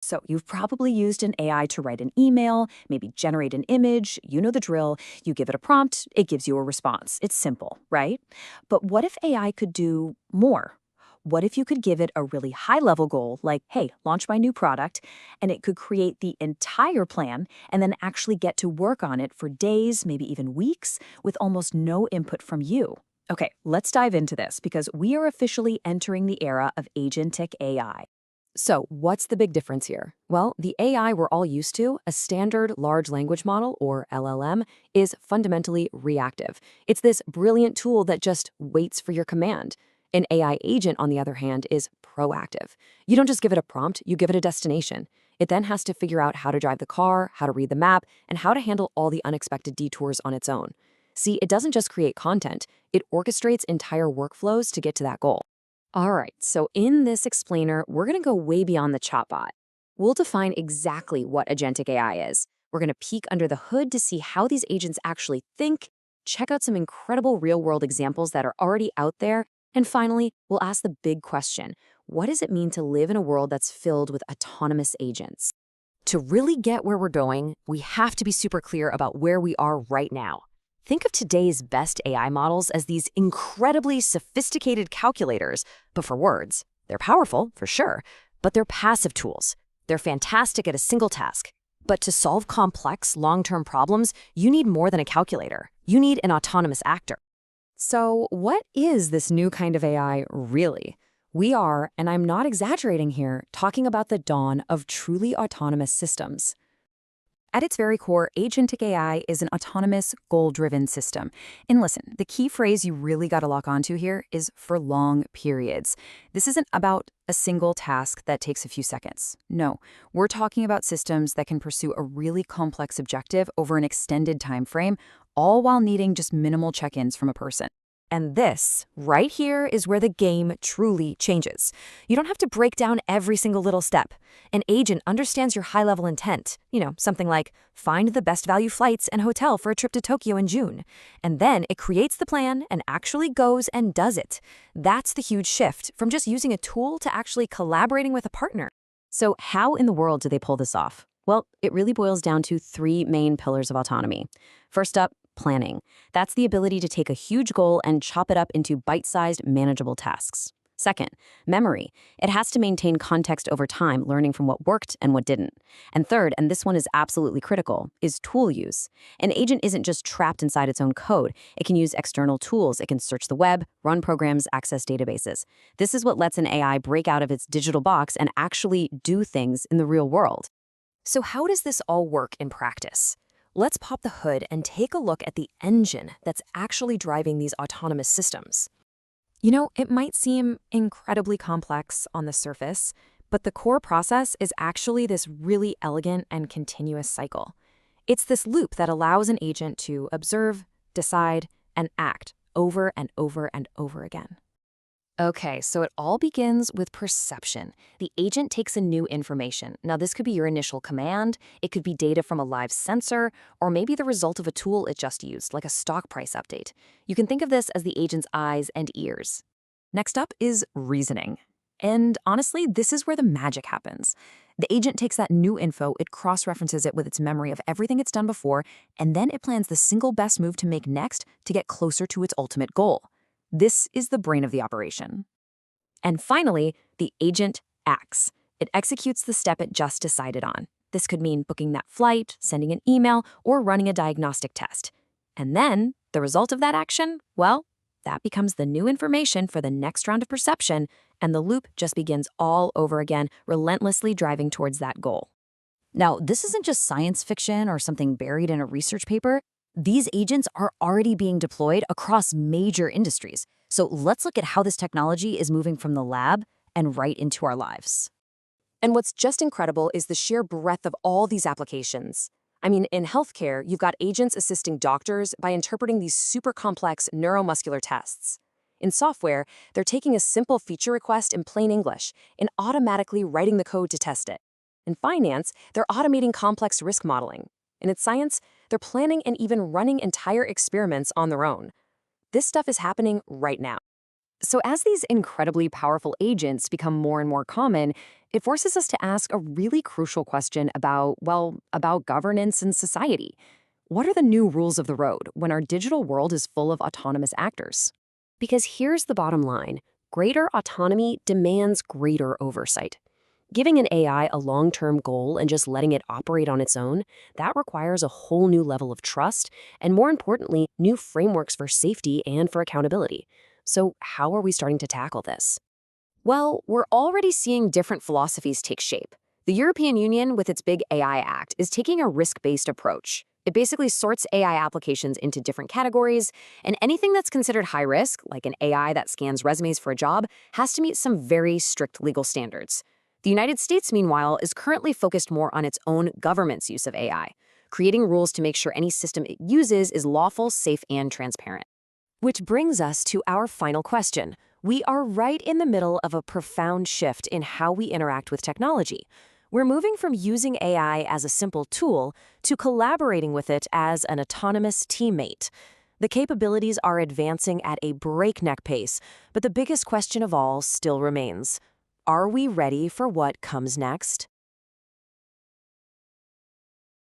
So you've probably used an AI to write an email, maybe generate an image, you know the drill. You give it a prompt, it gives you a response. It's simple, right? But what if AI could do more? What if you could give it a really high-level goal, like, hey, launch my new product, and it could create the entire plan and then actually get to work on it for days, maybe even weeks, with almost no input from you? Okay, let's dive into this because we are officially entering the era of agentic AI. So, what's the big difference here? Well, the AI we're all used to, a standard large language model, or LLM, is fundamentally reactive. It's this brilliant tool that just waits for your command. An AI agent, on the other hand, is proactive. You don't just give it a prompt, you give it a destination. It then has to figure out how to drive the car, how to read the map, and how to handle all the unexpected detours on its own. See, it doesn't just create content, it orchestrates entire workflows to get to that goal. All right, so in this explainer, we're going to go way beyond the chatbot. We'll define exactly what agentic AI is. We're going to peek under the hood to see how these agents actually think, check out some incredible real-world examples that are already out there, and finally, we'll ask the big question: what does it mean to live in a world that's filled with autonomous agents? To really get where we're going, we have to be super clear about where we are right now. Think of today's best AI models as these incredibly sophisticated calculators, but for words. They're powerful, for sure, but they're passive tools. They're fantastic at a single task. But to solve complex, long-term problems, you need more than a calculator. You need an autonomous actor. So what is this new kind of AI really? We are, and I'm not exaggerating here, talking about the dawn of truly autonomous systems. At its very core, agentic AI is an autonomous, goal-driven system. And listen, the key phrase you really got to lock onto here is for long periods. This isn't about a single task that takes a few seconds. No, we're talking about systems that can pursue a really complex objective over an extended time frame, all while needing just minimal check-ins from a person. And this, right here, is where the game truly changes. You don't have to break down every single little step. An agent understands your high-level intent. Something like, find the best value flights and hotel for a trip to Tokyo in June. And then it creates the plan and actually goes and does it. That's the huge shift from just using a tool to actually collaborating with a partner. So how in the world do they pull this off? Well, it really boils down to three main pillars of autonomy. First up, planning. That's the ability to take a huge goal and chop it up into bite-sized, manageable tasks. Second, memory. It has to maintain context over time, learning from what worked and what didn't. And third, and this one is absolutely critical, is tool use. An agent isn't just trapped inside its own code. It can use external tools. It can search the web, run programs, access databases. This is what lets an AI break out of its digital box and actually do things in the real world. So how does this all work in practice? Let's pop the hood and take a look at the engine that's actually driving these autonomous systems. It might seem incredibly complex on the surface, but the core process is actually this really elegant and continuous cycle. It's this loop that allows an agent to observe, decide, and act over and over and over again. Okay, so it all begins with perception. The agent takes in new information. Now, this could be your initial command, it could be data from a live sensor, or maybe the result of a tool it just used, like a stock price update. You can think of this as the agent's eyes and ears. Next up is reasoning. And honestly, this is where the magic happens. The agent takes that new info, it cross-references it with its memory of everything it's done before, and then it plans the single best move to make next to get closer to its ultimate goal. This is the brain of the operation. And finally, the agent acts. It executes the step it just decided on. This could mean booking that flight, sending an email, or running a diagnostic test. And then, the result of that action, well, that becomes the new information for the next round of perception, and the loop just begins all over again, relentlessly driving towards that goal. Now, this isn't just science fiction or something buried in a research paper. These agents are already being deployed across major industries. So let's look at how this technology is moving from the lab and right into our lives. And what's just incredible is the sheer breadth of all these applications. I mean, in healthcare, you've got agents assisting doctors by interpreting these super complex neuromuscular tests. In software, they're taking a simple feature request in plain English and automatically writing the code to test it. In finance, they're automating complex risk modeling. And in science, they're planning and even running entire experiments on their own. This stuff is happening right now. So, as these incredibly powerful agents become more and more common, it forces us to ask a really crucial question about governance and society. What are the new rules of the road when our digital world is full of autonomous actors? Because here's the bottom line: greater autonomy demands greater oversight. Giving an AI a long term goal and just letting it operate on its own, that requires a whole new level of trust and, more importantly, new frameworks for safety and for accountability. So, how are we starting to tackle this? Well, we're already seeing different philosophies take shape. The European Union, with its big AI Act, is taking a risk based approach. It basically sorts AI applications into different categories, and anything that's considered high risk, like an AI that scans resumes for a job, has to meet some very strict legal standards. The United States, meanwhile, is currently focused more on its own government's use of AI, creating rules to make sure any system it uses is lawful, safe, and transparent. Which brings us to our final question. We are right in the middle of a profound shift in how we interact with technology. We're moving from using AI as a simple tool to collaborating with it as an autonomous teammate. The capabilities are advancing at a breakneck pace, but the biggest question of all still remains. Are we ready for what comes next?